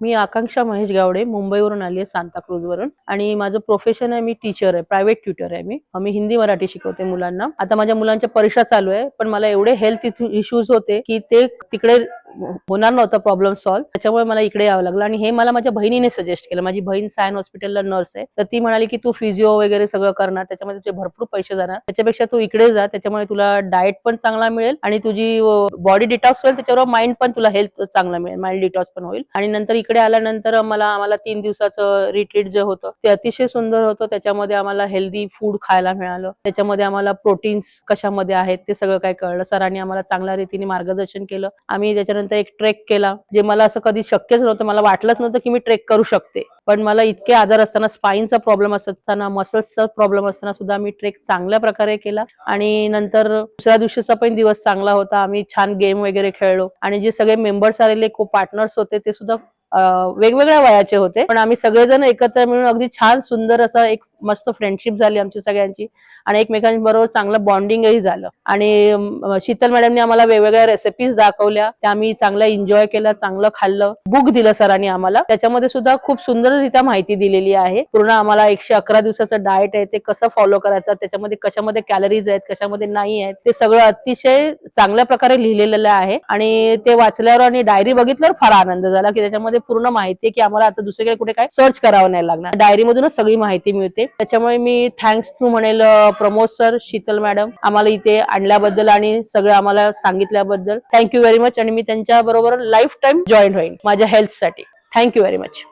मी आकांक्षा महेश गावडे मुंबईवरून आली आहे, सांताक्रूजवरून. आणि माझं प्रोफेशन आहे, मी टीचर आहे, प्रायव्हेट ट्युटर आहे. मी हिंदी मराठी शिकवते मुलांना. आता माझ्या मुलांच्या परीक्षा चालू आहे, पण मला एवढे हेल्थ इश्यूज होते की ते तिकडे होणार नव्हता प्रॉब्लेम सॉल्व्ह, त्याच्यामुळे मला इकडे यावं लागलं. आणि हे मला माझ्या बहिणीने सजेस्ट केलं. माझी बहीण सायन हॉस्पिटलला नर्स आहे, तर ती म्हणाली की तू फिजिओ वगैरे सगळं करणार, त्याच्यामध्ये तुझे भरपूर पैसे जाणार, त्याच्यापेक्षा तू इकडे जा, त्याच्यामुळे तुला डाएट पण चांगला मिळेल आणि तुझी बॉडी डिटॉक्स होईल, त्याच्यावर माइंड पण तुला हेल्थ चांगला मिळेल, माइंड डिटॉक्स पण होईल. आणि नंतर इकडे आल्यानंतर आम्हाला 3 दिवसाचं रिट्रीट जे होतं ते अतिशय सुंदर होतं. त्याच्यामध्ये आम्हाला हेल्दी फूड खायला मिळालं, त्याच्यामध्ये आम्हाला प्रोटीन्स कशामध्ये आहेत ते सगळं काय कळलं. सरांनी आम्हाला चांगल्या रीतीने मार्गदर्शन केलं. आम्ही त्याच्यानंतर एक ट्रेक केला, जे मला असं कधी शक्यच नव्हतं. मला वाटलंच नव्हतं की मी ट्रेक करू शकते, पण मला इतके आजार असताना, स्पाईनचा प्रॉब्लेम असताना, मसल्सचा प्रॉब्लेम असताना सुद्धा मी ट्रेक चांगल्या प्रकारे केला. आणि नंतर दुसऱ्या दिवशीचा पण दिवस चांगला होता. आम्ही छान गेम वगैरे खेळलो आणि जे सगळे मेंबर्स आलेले को पार्टनर्स होते ते सुद्धा वेगवेगळ्या वयाचे होते, पण आम्ही सगळेजण एकत्र मिळून अगदी छान सुंदर असं एक मस्त फ्रेंडशिप झाली आमची सगळ्यांची आणि एकमेकांबरोबर चांगलं बॉन्डिंगही झालं. आणि शीतल मॅडमने आम्हाला वेगवेगळ्या रेसिपीज दाखवल्या, त्या आम्ही चांगलं एन्जॉय केलं, चांगलं खाल्लं. बुक दिलं सरांनी आम्हाला, त्याच्यामध्ये सुद्धा खूप सुंदररित्या माहिती दिलेली आहे. पूर्ण आम्हाला 111 दिवसाचं डाएट आहे ते कसं फॉलो करायचं, त्याच्यामध्ये कशामध्ये कॅलरीज आहेत, कशामध्ये नाही आहेत, ते सगळं अतिशय चांगल्या प्रकारे लिहिलेलं आहे. आणि ते वाचल्यावर आणि डायरी बघितल्यावर फार आनंद झाला की त्याच्यामध्ये पूर्ण माहिती आहे की आम्हाला आता दुसरीकडे कुठे काय सर्च करावं नाही लागणार, डायरी मधूनच सगळी माहिती मिळते. त्याच्यामुळे मी थँक्स टू म्हणेल प्रमोद सर, शीतल मॅडम, आम्हाला इथे आणल्याबद्दल आणि सगळं आम्हाला सांगितल्याबद्दल थँक्यू व्हेरी मच. आणि मी त्यांच्या बरोबर लाईफ टाईम जॉईन होईल माझ्या हेल्थसाठी. Thank you very much.